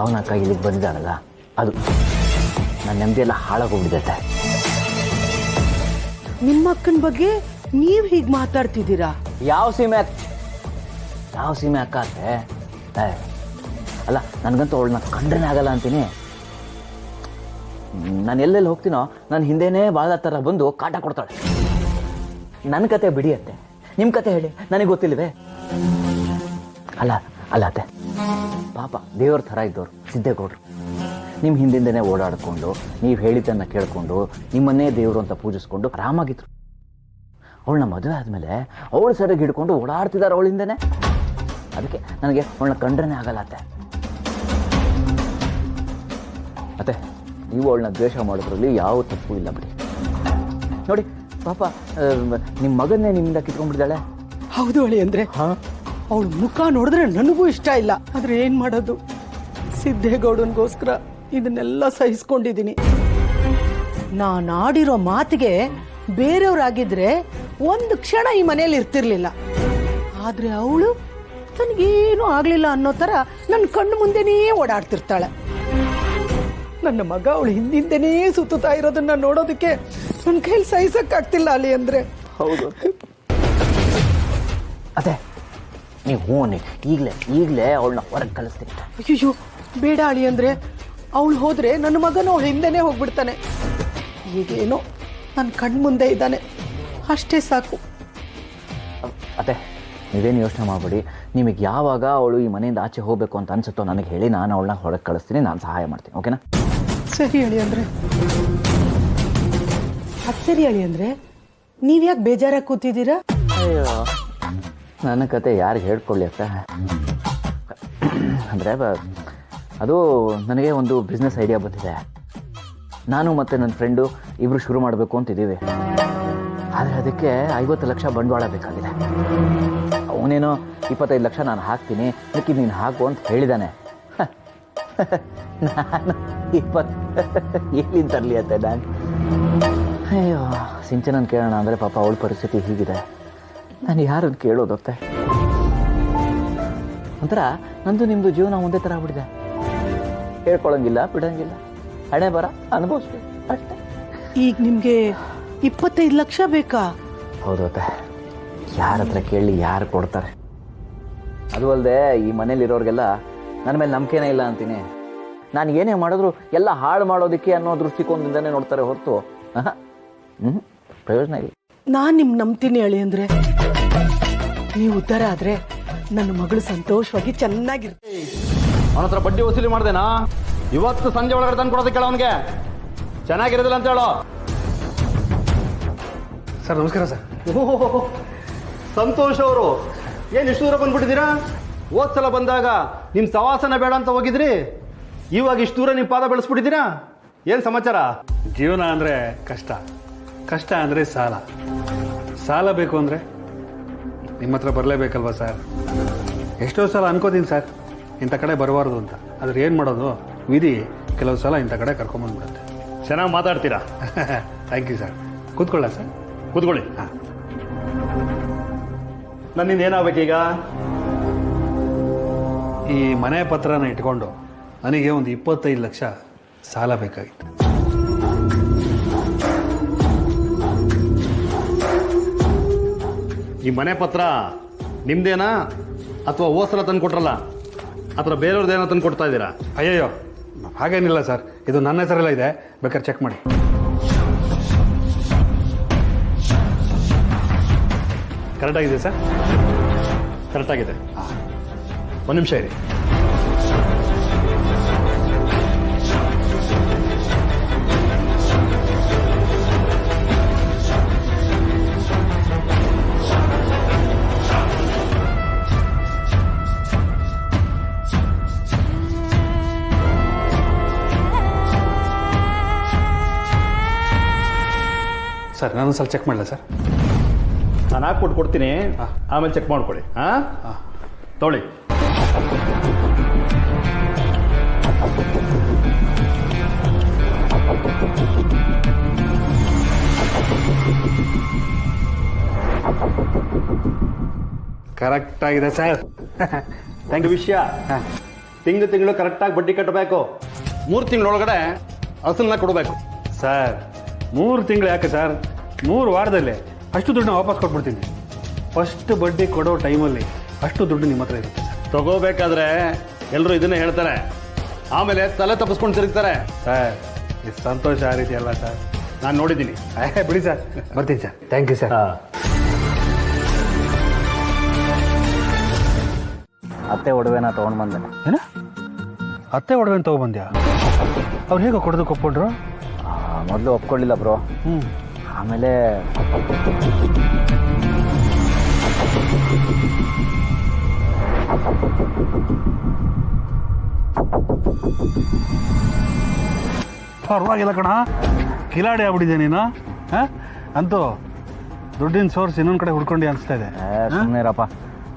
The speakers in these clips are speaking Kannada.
ಭಾವನಾ ಅಕ್ಕ ಇಲ್ಲಿಗೆ ಬಂದಿದ್ದಾಳಲ್ಲ ಅದು ನನ್ನ ನೆಮ್ಮದಿಯೆಲ್ಲ ಹಾಳಾಗೋಗ್ಬಿಟ್ಟಿದೆ. ನಿಮ್ಮ ಅಕ್ಕನ ಬಗ್ಗೆ ನೀವು ಹೀಗೆ ಮಾತಾಡ್ತಿದ್ದೀರಾ? ಯಾವ ಸೀಮೆ ಅಕ್ಕ ಅಂತೆ? ಅಲ್ಲ, ನನಗಂತೂ ಅವಳನ್ನ ಕಂಡ್ರೆ ಆಗಲ್ಲ ಅಂತೀನಿ. ನಾನು ಎಲ್ಲೆಲ್ಲಿ ಹೋಗ್ತೀನೋ ನನ್ನ ಹಿಂದೆನೇ ಬಾಳ ಥರ ಬಂದು ಕಾಟ ಕೊಡ್ತಾಳೆ. ನನ್ನ ಕತೆ ಬಿಡಿ ಅತ್ತೆ, ನಿಮ್ಮ ಕತೆ ಹೇಳಿ, ನನಗೆ ಗೊತ್ತಿಲ್ವೇ? ಅಲ್ಲ ಅತ್ತೆ, ಪಾಪ ದೇವ್ರ ಥರ ಇದ್ದವ್ರು ಸಿದ್ದೇಗೌಡರು. ನಿಮ್ಮ ಹಿಂದಿಂದನೇ ಓಡಾಡಿಕೊಂಡು ನೀವು ಹೇಳಿದ್ದನ್ನು ಕೇಳಿಕೊಂಡು ನಿಮ್ಮನ್ನೇ ದೇವರು ಅಂತ ಪೂಜಿಸ್ಕೊಂಡು ಆರಾಮಾಗಿದ್ರು. ಅವಳನ್ನ ಮದುವೆ ಆದಮೇಲೆ ಅವಳು ಸರಿಯಾಗಿ ಹಿಡ್ಕೊಂಡು ಓಡಾಡ್ತಿದ್ದಾರೆ ಅವಳಿಂದನೇ. ಅದಕ್ಕೆ ನನಗೆ ಅವಳನ್ನ ಕಂಡ್ರೇ ಆಗಲ್ಲ ಅತ್ತೆ. ನೀವು ಅವಳನ್ನ ದ್ವೇಷ ಮಾಡೋದ್ರಲ್ಲಿ ಯಾವ ತಪ್ಪು ಇಲ್ಲ ಬಿಡಿ. ನೋಡಿ ಪಾಪ ನಿಮ್ಮ ಮಗನ್ನೇ ನಿಮ್ಮಿಂದ ಕಿತ್ಕೊಂಡ್ಬಿಡ್ತಾಳೆ. ಹೌದು ಅಳಿ ಅಂದ್ರೆ ಅವಳ ಮುಖ ನೋಡಿದ್ರೆ ನನಗೂ ಇಷ್ಟ ಇಲ್ಲ. ಆದ್ರೆ ಏನ್ ಮಾಡೋದು, ಸಿದ್ದೇಗೌಡನ್ಗೋಸ್ಕರ ಇದನ್ನೆಲ್ಲ ಸಹಿಸ್ಕೊಂಡಿದ್ದೀನಿ. ನಾನು ಆಡಿರೋ ಮಾತಿಗೆ ಬೇರೆಯವ್ರಾಗಿದ್ರೆ ಒಂದು ಕ್ಷಣ ಈ ಮನೇಲಿ ಇರ್ತಿರ್ಲಿಲ್ಲ. ಆದ್ರೆ ಅವಳು ನನಗೇನು ಆಗ್ಲಿಲ್ಲ ಅನ್ನೋ ತರ ನನ್ನ ಕಣ್ಣು ಮುಂದೆನೇ ಓಡಾಡ್ತಿರ್ತಾಳೆ. ನನ್ನ ಮಗ ಅವಳು ಹಿಂದಿಂದನೇ ಸುತ್ತಾ ಇರೋದನ್ನ ನೋಡೋದಕ್ಕೆ ನನ್ನ ಕೈಲಿ ಸಹಿಸಕ್ಕಾಗ್ತಿಲ್ಲ ಅಲಿ ಅಂದ್ರೆ. ಹೌದು ಅದೇ, ನೀವು ಹೂನಿ ಈಗಲೇ ಅವಳನ್ನ ಹೊರಗೆ ಕಳಿಸ್ತೀನಿ. ಅಯ್ಯೋ ಬೇಡ ಅಳಿ ಅಂದ್ರೆ, ಅವಳು ಹೋದ್ರೆ ನನ್ನ ಮಗನ ಅವಳು ಹಿಂದೆನೇ ಹೋಗ್ಬಿಡ್ತಾನೆ. ಈಗೇನೋ ನನ್ನ ಕಣ್ಣು ಮುಂದೆ ಇದ್ದಾನೆ, ಅಷ್ಟೇ ಸಾಕು. ಅದೇ ನೀವೇನು ಯೋಚನೆ ಮಾಡಬೇಡಿ. ನಿಮಗೆ ಯಾವಾಗ ಅವಳು ಈ ಮನೆಯಿಂದ ಆಚೆ ಹೋಗಬೇಕು ಅಂತ ಅನ್ಸುತ್ತೋ ನನಗೆ ಹೇಳಿ, ನಾನು ಅವಳನ್ನ ಹೊರಗೆ ಕಳಿಸ್ತೀನಿ, ನಾನು ಸಹಾಯ ಮಾಡ್ತೀನಿ. ಓಕೆನಾ? ಸರಿ ಅಳಿ ಅಂದ್ರೆ. ಅದು ಸರಿ ಅಳಿ ಅಂದ್ರೆ, ನೀವ್ಯಾಕೆ ಬೇಜಾರಾಗಿ ಕೂತಿದ್ದೀರಾ? ಅಯ್ಯೋ, ನನ್ನ ಕತೆ ಯಾರಿಗೆ ಹೇಳ್ಕೊಳ್ಳಿ ಅಕ್ಕ. ಅಂದರೆ ಅದು ನನಗೆ ಒಂದು ಬಿಸ್ನೆಸ್ ಐಡಿಯಾ ಬಂದಿದೆ. ನಾನು ಮತ್ತು ನನ್ನ ಫ್ರೆಂಡು ಇಬ್ಬರು ಶುರು ಮಾಡಬೇಕು ಅಂತಿದ್ದೀವಿ. ಆದರೆ ಅದಕ್ಕೆ 50 ಲಕ್ಷ ಬಂಡವಾಳ ಬೇಕಾಗಿದೆ. ಅವನೇನೋ 25 ಲಕ್ಷ ನಾನು ಹಾಕ್ತೀನಿ, ಅದಕ್ಕೆ ನೀನು ಹಾಕು ಅಂತ ಹೇಳಿದ್ದಾನೆ. ನಾನು 20 ಎಲ್ಲಿಂದ ತರಲಿ ಅತ್ತೆ ನಾನು? ಅಯ್ಯೋ, ಸಿಂಚನನ್ ಕೇಳೋಣ ಅಂದರೆ ಪಾಪ ಅವಳ ಪರಿಸ್ಥಿತಿ ಹೀಗಿದೆ. ನಾನು ಯಾರನ್ನು ಕೇಳೋದತ್ತೆ? ಒಂಥರ ನಂದು ನಿಮ್ಮದು ಜೀವನ ಒಂದೇ ಥರ ಆಗ್ಬಿಟ್ಟಿದೆ. ಹೇಳ್ಕೊಳಂಗಿಲ್ಲ, ಬಿಡಂಗಿಲ್ಲ, ಹಣೆ ಬರ ಅನುಭವಿಸ್ಬೇಕು ಅಷ್ಟೇ. ಈಗ ನಿಮಗೆ 25 ಲಕ್ಷ ಬೇಕಾ? ಹೌದು ಅತ್ತೆ, ಯಾರ ಹತ್ರ ಕೇಳಿ ಯಾರು ಕೊಡ್ತಾರೆ? ಅದು ಅಲ್ಲದೆ ಈ ಮನೇಲಿರೋರಿಗೆಲ್ಲ ನನ್ನ ಮೇಲೆ ನಂಬಿಕೆನೇ ಇಲ್ಲ ಅಂತೀನಿ. ನಾನು ಏನೇ ಮಾಡಿದ್ರು ಎಲ್ಲ ಹಾಳು ಮಾಡೋದಕ್ಕೆ ಅನ್ನೋ ದೃಷ್ಟಿಕೋನದಿಂದನೇ ನೋಡ್ತಾರೆ ಹೊರತು ಪ್ರಯೋಜನ ಇಲ್ಲ. ನಾನು ನಿಮ್ಗೆ ನಂಬ್ತೀನಿ ಅಳಿ ಅಂದ್ರೆ. ನೀವು ಉದ್ಧಾರ ಆದ್ರೆ ನನ್ನ ಮಗಳು ಸಂತೋಷವಾಗಿ ಚೆನ್ನಾಗಿರ್ತೀನಿ. ಅವನ ಹತ್ರ ಬಡ್ಡಿ ವಸೂಲಿ ಮಾಡ್ದೇನಾ? ಇವತ್ತು ಸಂಜೆ ಒಳಗಡೆ ತಂದು ಕೊಡೋದಕ್ಕೆ ಕೇಳ ಅವನಿಗೆ. ಚೆನ್ನಾಗಿರೋದಿಲ್ಲ ಅಂತ ಹೇಳೋ. ಸರ್ ನಮಸ್ಕಾರ ಸರ್. ಸಂತೋಷ್ ಅವರು ಏನು ಇಷ್ಟು ದೂರ ಬಂದ್ಬಿಟ್ಟಿದ್ದೀರಾ? ಹೋದ್ಸಲ ಬಂದಾಗ ನಿಮ್ಮ ಸವಾಸನ ಬೇಡ ಅಂತ ಹೋಗಿದ್ರಿ, ಇವಾಗ ಇಷ್ಟು ದೂರ ನಿಮ್ಮ ಪಾದ ಬೆಳೆಸ್ಬಿಟ್ಟಿದ್ದೀರಾ. ಏನು ಸಮಾಚಾರ? ಜೀವನ ಅಂದರೆ ಕಷ್ಟ, ಕಷ್ಟ ಅಂದರೆ ಸಾಲ, ಸಾಲ ಬೇಕು ಅಂದರೆ ನಿಮ್ಮ ಹತ್ರ ಬರಲೇಬೇಕಲ್ವ ಸರ್? ಎಷ್ಟೋ ಸಲ ಅನ್ಕೋತೀನಿ ಸರ್ ಇಂಥ ಕಡೆ ಬರಬಾರ್ದು ಅಂತ. ಆದರೆ ಏನು ಮಾಡೋದು, ವಿಧಿ ಕೆಲವು ಸಲ ಇಂಥ ಕಡೆ ಕರ್ಕೊಂಬಂದ್ಬಿಡುತ್ತೆ. ಚೆನ್ನಾಗಿ ಮಾತಾಡ್ತೀರಾ. Thank you sir. ಕೂತ್ಕೊಳ್ಳ ಸರ್? ಕೂತ್ಕೊಳ್ಳಿ. ಹಾಂ. ನನ್ನಿಂದ ಏನಾಗಬೇಕೀಗ? ಈ ಮನೆ ಪತ್ರನ ಇಟ್ಕೊಂಡು ನನಗೆ ಒಂದು 25 ಲಕ್ಷ ಸಾಲ ಬೇಕಾಗಿತ್ತು. ಈ ಮನೆ ಪತ್ರ ನಿಮ್ದೇನಾ ಅಥವಾ ಹೋದ್ಸಲ ತಂದು ಕೊಟ್ರಲ್ಲ ಅಥವಾ ಬೇರೆಯವ್ರದ್ದೇನೋ ತಂದು ಕೊಡ್ತಾ ಇದ್ದೀರಾ? ಅಯ್ಯಯ್ಯೋ, ಹಾಗೇನಿಲ್ಲ ಸರ್, ಇದು ನನ್ನ ಹೆಸರೆಲ್ಲ ಇದೆ, ಬೇಕಾದ್ರೆ ಚೆಕ್ ಮಾಡಿ. ಕರೆಕ್ಟಾಗಿದೆ ಸರ್? ಕರೆಕ್ಟಾಗಿದೆ. ಒಂದು ನಿಮಿಷ ಇರಿ. ಸರ್ ನಾನು ಸ್ವಲ್ಪ ಚೆಕ್ ಮಾಡಲ ಸರ್? ನಾನು ಹಾಕ್ಬಿಟ್ಟು ಕೊಡ್ತೀನಿ, ಆಮೇಲೆ ಚೆಕ್ ಮಾಡ್ಕೊಳ್ಳಿ. ಹಾಂ ತೊಗೊಳ್ಳಿ. ಕರೆಕ್ಟ್ ಆಗಿದೆ ಸರ್. Thank you. ವಿಷಯ ತಿಂಗಳು ಕರೆಕ್ಟಾಗಿ ಬಡ್ಡಿ ಕಟ್ಟಬೇಕು. 3 ತಿಂಗಳೊಳಗಡೆ ಅಸಲನ್ನ ಕೊಡಬೇಕು. ಸರ್ 3 ತಿಂಗಳು ಯಾಕೆ ಸರ್, 3 ವಾರದಲ್ಲೇ ಅಷ್ಟು ದುಡ್ಡನ್ನ ವಾಪಸ್ ಕೊಟ್ಬಿಡ್ತೀನಿ. ಫಸ್ಟ್ ಬಡ್ಡಿ ಕೊಡೋ ಟೈಮಲ್ಲಿ ಅಷ್ಟು ದುಡ್ಡು ನಿಮ್ಮ ಹತ್ರ ಇರುತ್ತೆ ಸರ್. ತಗೋಬೇಕಾದ್ರೆ ಎಲ್ಲರೂ ಇದನ್ನೇ ಹೇಳ್ತಾರೆ, ಆಮೇಲೆ ತಲೆ ತಪ್ಪಿಸ್ಕೊಂಡು ತಿರುಗ್ತಾರೆ. ಸರ್ ಇದು ಸಂತೋಷ ಆ ರೀತಿ ಅಲ್ಲ ಸರ್. ನಾನು ನೋಡಿದ್ದೀನಿ. ಬಿಡಿ ಸರ್, ಬರ್ತೀನಿ ಸರ್. Thank you sir. ಅತ್ತೆ ಒಡವೆನ ತೊಗೊಂಡು ಬಂದೆ. ಏನ ಅತ್ತೆ ಒಡವೆನ ತೊಗೊಬಂದ್ಯಾ? ಅವ್ರು ಹೇಗೆ ಕೊಡೋದಕ್ಕೆ ಒಪ್ಕೊಂಡ್ರು? ಮೊದಲು ಒಪ್ಕೊಳ್ಳಿಲ್ಲ ಬ್ರೋ. ಆಮೇಲೆ ಪರವಾಗಿಲ್ಲ ಕಣ, ಕಿಲಾಡಿ ಆಗ್ಬಿಟ್ಟಿದೆ ನೀನು. ಹಾಂ ಅಂತೂ ದುಡ್ಡಿನ ಸೋರ್ಸ್ ಇನ್ನೊಂದು ಕಡೆ ಹುಡ್ಕೊಂಡು ಅನಿಸ್ತಾ ಇದೆ. ಸುಮ್ಮನೆರಪ್ಪ,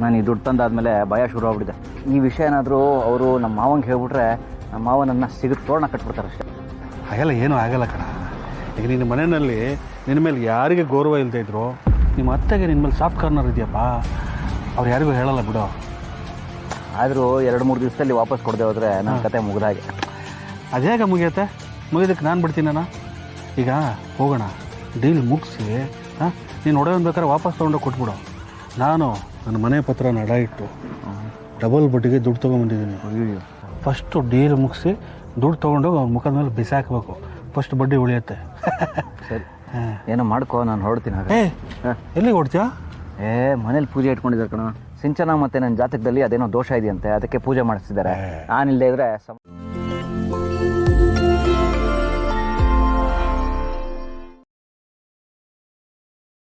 ನಾನು ಈ ದುಡ್ಡು ತಂದಾದ್ಮೇಲೆ ಭಯ ಶುರು ಆಗ್ಬಿಟ್ಟಿದೆ. ಈ ವಿಷಯ ಏನಾದರೂ ಅವರು ನಮ್ಮ ಮಾವಂಗೆ ಹೇಳ್ಬಿಟ್ರೆ ನಮ್ಮ ಮಾವ ನನ್ನ ಸಿಗುತ್ತೆ ತೋರಣ ಕಟ್ಬಿಡ್ತಾರೆ ಅಷ್ಟೇ. ಹಾಗೆಲ್ಲ ಏನೂ ಆಗಲ್ಲ ಕಣ. ಈಗ ನಿನ್ನ ಮನೆಯಲ್ಲಿ ನಿನ್ನ ಮೇಲೆ ಯಾರಿಗೆ ಗೌರವ ಇಲ್ಲದೆ ಇದ್ರು, ನಿಮ್ಮ ಅತ್ತೆಗೆ ನಿನ್ನ ಮೇಲೆ ಸಾಫ್ಟ್ ಕಾರ್ನರ್ ಇದೆಯಪ್ಪ, ಅವ್ರು ಯಾರಿಗೂ ಹೇಳಲ್ಲ ಬಿಡು. ಆದರೂ 2-3 ದಿವಸದಲ್ಲಿ ವಾಪಸ್ ಕೊಡದೆ ಹೋದರೆ ನನ್ನ ಕತೆ ಮುಗಿದಾಗೆ. ಅದು ಹೇಗೆ ಮುಗಿಯುತ್ತೆ? ಮುಗಿದಕ್ಕೆ ನಾನು ಬಿಡ್ತೀನಣ್ಣ. ಈಗ ಹೋಗೋಣ, ಡೀಲ್ ಮುಗಿಸಿ ನೀನು ಒಡವೆ ಬೇಕಾದ್ರೆ ವಾಪಸ್ ತೊಗೊಂಡು ಕೊಟ್ಬಿಡು. ನಾನು ನನ್ನ ಮನೆ ಪತ್ರನ ಅಡ ಇಟ್ಟು ಡಬಲ್ ಬಡ್ಡಿಗೆ ದುಡ್ಡು ತೊಗೊಂಬಂದಿದ್ದೀನಿ. ಫಸ್ಟು ಡೀಲ್ ಮುಗಿಸಿ ದುಡ್ಡು ತೊಗೊಂಡು ಅವ್ರ ಮುಖದ ಮೇಲೆ ಬಿಸಾಕಬೇಕು. ಫಸ್ಟ್ ಬಡ್ಡಿ ಉಳಿಯುತ್ತೆ. ಸರಿ, ಏನೋ ಮಾಡ್ಕೋ, ನಾನು ಹೊರಡ್ತೀನಿ. ಹಾಗೆ ಎಲ್ಲಿಗೆ ಹೊಡ್ತೀಯಾ? ಮನೇಲಿ ಪೂಜೆ ಇಟ್ಕೊಂಡಿದ್ದಾರೆ ಕಣ. ಸಿಂಚನ ಮತ್ತು ನನ್ನ ಜಾತಕದಲ್ಲಿ ಅದೇನೋ ದೋಷ ಇದೆಯಂತೆ, ಅದಕ್ಕೆ ಪೂಜೆ ಮಾಡಿಸ್ತಿದ್ದಾರೆ. ನಾನಿಲ್ಲದೆ ಇದ್ರೆ